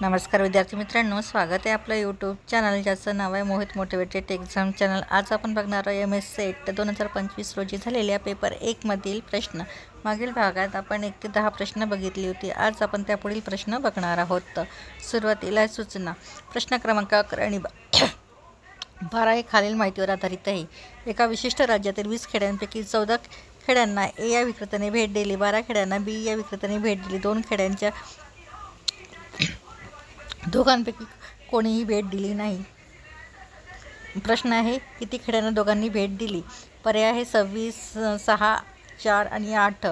नमस्कार विद्यार्थी मित्रांनो, स्वागत आहे आपलं यूट्यूब चॅनल ज्याचं नाव आहे मोहित मोटिवेटेड एक्झाम चॅनल। आज आपण बघणार आहोत MS सेट 2025 रोजी झालेल्या पेपर 1 मधील प्रश्न। मागील भागात आपण 1 ते 10 प्रश्न बघितली होती। आज आपण त्यापुढील प्रश्न बघणार आहोत। सुरुवातीला सूचना। प्रश्न क्रमांक 11 आणि 12 हे खालील माहितीवर आधारित आहे। एका विशिष्ट राज्यातील 20 खेड्यांपैकी 14 खेड्यांना A या विक्रेत्याने भेट दिली, 12 खेड्यांना B या विक्रेत्याने भेट दिली, 2 खेड्यांच्या दोघांपैकी कोणीही भेट दिली नाही। प्रश्न आहे, किती खेड्यांना दोघांनी भेट दिली? पर्याय आहे 26, 6, 4 आणि 8।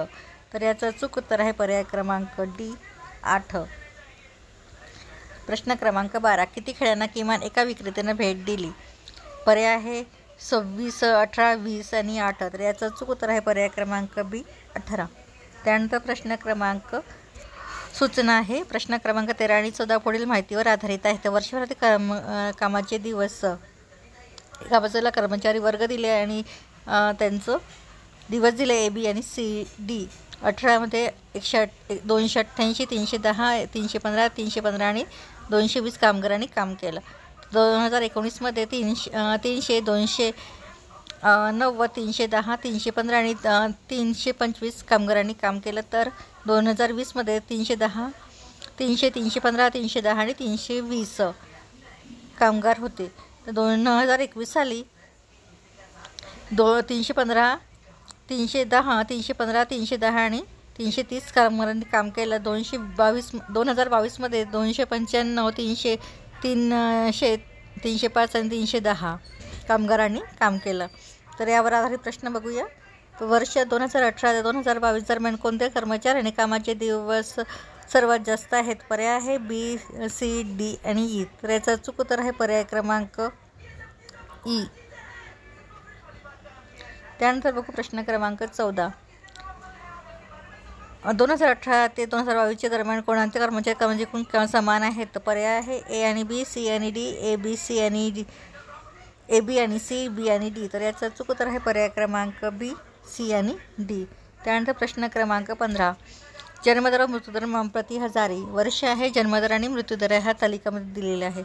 तर याचं अचूक उत्तर आहे पर्याय क्रमांक D 8। प्रश्न क्रमांक 12, किती खेड्यांना किमान एका विक्रेत्याने भेट दिली? पर्याय आहे 26, 18, 20 आणि 8। तर याचं अचूक उत्तर आहे पर्याय क्रमांक B 18। त्यानंतर प्रश्न क्रमांक सूचना आहे। प्रश्न क्रमांक 13 आणि 14 पुढील माहितीवर आधारित आहे। तर वर्षभरातील कामाचे दिवस एका बाजूला कर्मचारी वर्ग दिले आणि त्यांचं दिवस दिले AB आणि CD। 18 मध्ये 288, 310, 315, 315 आणि 220 कामगारांनी काम केलं। 2019 मध्ये 300, 290, 310, 315 आणि 325 कामगारांनी काम केलं। तर 2020 मध्ये 310, 300, 315, 310 आणि 320 कामगार होते। तर 2021 साली 315, 310, 315, 310 आणि 330 कामगारांनी काम केलं। 2022 मध्ये 295, 300, 300, 305 आणि 310 कामगारांनी काम केलं। तर यावर आधारित प्रश्न बघूया। वर्ष 2018 ते 2022 दरम्यान कोणत्या कर्मचाऱ्याने कामाचे दिवस सर्वात जास्त आहेत? पर्याय आहे B, C, D आणि E। तर याचं अचूक उत्तर आहे पर्याय क्रमांक E। त्यानंतर बघू प्रश्न क्रमांक 14। 2018 ते 2022 दरम्यान कोणत्या कर्मचारी कामाचे एकूण समान आहेत? तर पर्याय आहे A आणि B, C आणि D, A, B, C आणि D, A, B आणि C, B आणि D। तर याचं अचूक उत्तर आहे पर्याय क्रमांक B, C आणि D। त्यानंतर प्रश्न क्रमांक 15। जन्मदर व मृत्यूदर प्रति हजारी वर्ष आहे। जन्मदर आणि मृत्यूदर ह्या तालिकामध्ये दिलेला आहे।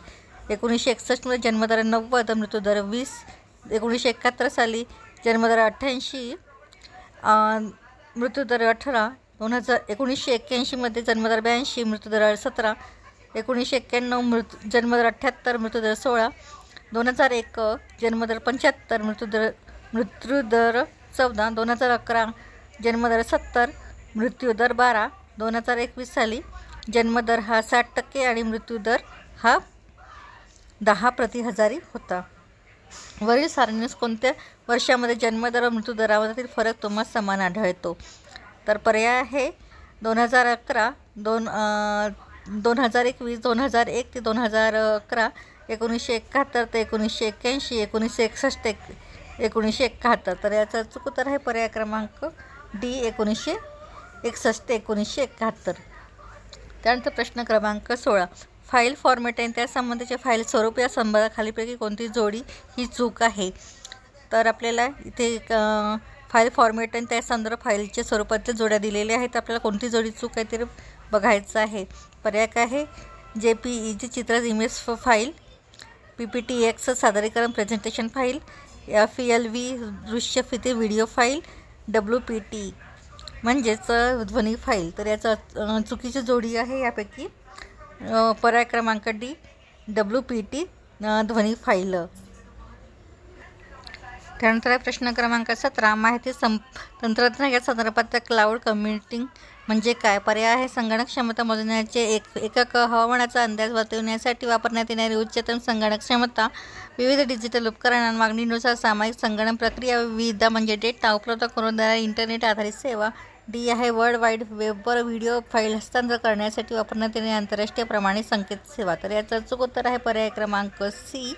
1961 मध्ये जन्मदर 90, मृत्यूदर 20। 1971 साली जन्मदर 88, मृत्यूदर 18। 1981 मध्ये जन्मदर 82, मृत्यूदर 17। 1991 जन्मदर 78, मृत्यूदर 16। 2001 जन्मदर 75, मृत्यूदर 14। 2011 जन्मदर 70, मृत्यूदर 12। 2021 साली जन्मदर हा 60% आणि मृत्यूदर हा 10 प्रति हजारी होता। वरील सारणीस कोणत्या वर्षामध्ये जन्मदर व मृत्यूदरामधील फरक तुम्हाला समान आढळतो? तर पर्याय आहे 2011, 2021, 2001 ते 2011, 1971 ते 1981, 1961 ते 1971। तर याचं अचूक उत्तर आहे पर्याय क्रमांक D 1961 ते 1971। त्यानंतर प्रश्न क्रमांक 16। फाईल फॉर्मॅट आणि त्यासंबंधीचे फाईल स्वरूप या संबंधाखालीपैकी कोणती जोडी ही चूक आहे? तर आपल्याला इथे फाईल फॉर्मॅट आणि त्या संदर्भ फाईलच्या स्वरूपाच्या जोड्या दिलेल्या आहेत। आपल्याला कोणती जोडी चूक आहे ते बघायचं आहे। पर्याय काय आहे? JPEG चित्र इमेज फाईल, PPTX सादरीकरण प्रेझेंटेशन फाईल, FLV दृश्य फिती व्हिडिओ फाईल, WPT म्हणजेच ध्वनी फाईल। तर याचा चुकीची जोडी आहे यापैकी पर्याय क्रमांक D WPT ध्वनी फाईल। त्यानंतर प्रश्न क्रमांक 17। माहिती तंत्रज्ञान या संदर्भात क्लाउड कम्प्युटिंग म्हणजे काय? पर्याय आहे संगणक क्षमता मोजण्याचे एकक, हवामानाचा अंदाज वर्तविण्यासाठी वापरण्यात येणारी उच्चतम संगणक क्षमता, विविध डिजिटल उपकरणांना मागणीनुसार सामायिक संगणक प्रक्रिया, विविध म्हणजे डेटा उपलब्ध करून देणारी इंटरनेट आधारित सेवा। D आहे वर्ल्ड वाईड वेबवर व्हिडिओ फाईल हस्तांतरण करण्यासाठी वापरण्यात येणारी आंतरराष्ट्रीय प्रमाणित संकेत सेवा। तर याचं अचूक उत्तर आहे पर्याय क्रमांक C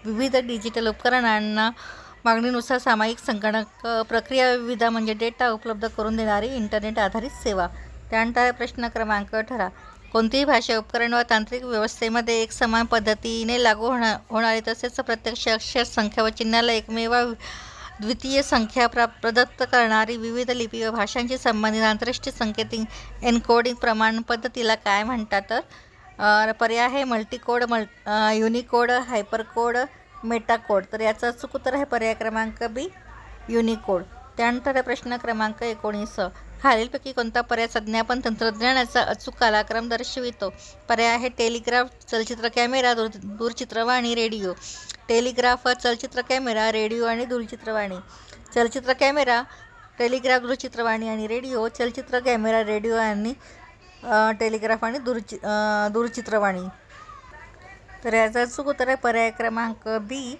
विविध डिजिटल उपकरणांना मागणीनुसार सामायिक संगणक प्रक्रिया, विविध म्हणजे डेटा उपलब्ध करून देणारी इंटरनेट आधारित सेवा। त्यानंतर प्रश्न क्रमांक 18। कोणतीही भाषा उपकरण व तांत्रिक व्यवस्थेमध्ये एक समान पद्धतीने लागू होणारी तसेच प्रत्यक्ष अक्षर संख्या व चिन्हाला एकमेव द्वितीय संख्या प्रदत्त करणारी विविध लिपी व भाषांशी संबंधित आंतरराष्ट्रीय संकेतिंग एन्कोडिंग प्रमाण पद्धतीला काय म्हणतात? तर पर्याय आहे मल्टीकोड, युनिकोड, हायपरकोड, मेटाकोड. तर याचं अचूक उत्तर आहे पर्याय क्रमांक बी, युनिकोड. त्यानंतर प्रश्न क्रमांक 19. खालीलपैकी कोणता पर्याय संज्ञापन तंत्रज्ञानाचा अचूक कालक्रम दर्शवितो? पर्याय आहे टेलिग्राफ, चलचित्र कॅमेरा, दूरचित्रवाणी, रेडिओ. टेलिग्राफ, चलचित्र कॅमेरा, रेडिओ आणि दूरचित्रवाणी. चलचित्र कॅमेरा, टेलिग्राफ, दूरचित्रवाणी आणि रेडिओ. चलचित्र कॅमेरा, रेडिओ आणि टेलिग्राफ आणि दूरचित्रवाणी. तर याचा अचूक उत्तर आहे पर्याय क्रमांक बी,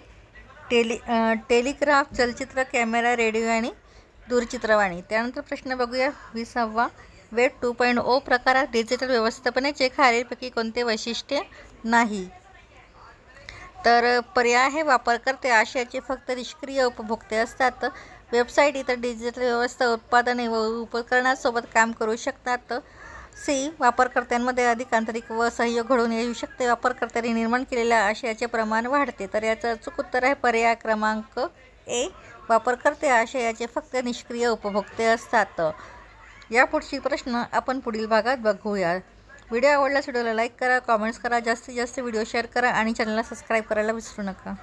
टेलिग्राफ, चलचित्र कॅमेरा, रेडिओ आणि दूरचित्रवाणी. त्यानंतर प्रश्न बघूया 20वा. वेब 2.0 प्रकारात डिजिटल व्यवस्थापनाचे खालीलपैकी कोणते वैशिष्ट्य नाही? तर पर्याय आहे वापरकर्ते आशयाचे फक्त निष्क्रिय उपभोक्ते असतात. वेबसाईट इतर डिजिटल व्यवस्था उत्पादने व उपकरणांसोबत काम करू शकतात. सी, वापरकर्त्यांमध्ये अधिक आंतरिक व सहयोग घडून येऊ शकते. वापरकर्त्यांनी निर्माण केलेल्या आशयाचे प्रमाण वाढते. तर याचं अचूक उत्तर आहे पर्याय क्रमांक ए, वापरकर्ते आशयाचे फक्त निष्क्रिय उपभोक्ते असतात. यापुढची प्रश्न आपण पुढील भागात बघूया. व्हिडिओ आवडल्यास व्हिडिओला लाईक करा, कॉमेंट्स करा, जास्तीत जास्त व्हिडिओ शेअर करा आणि चॅनलला सबस्क्राईब करायला विसरू नका.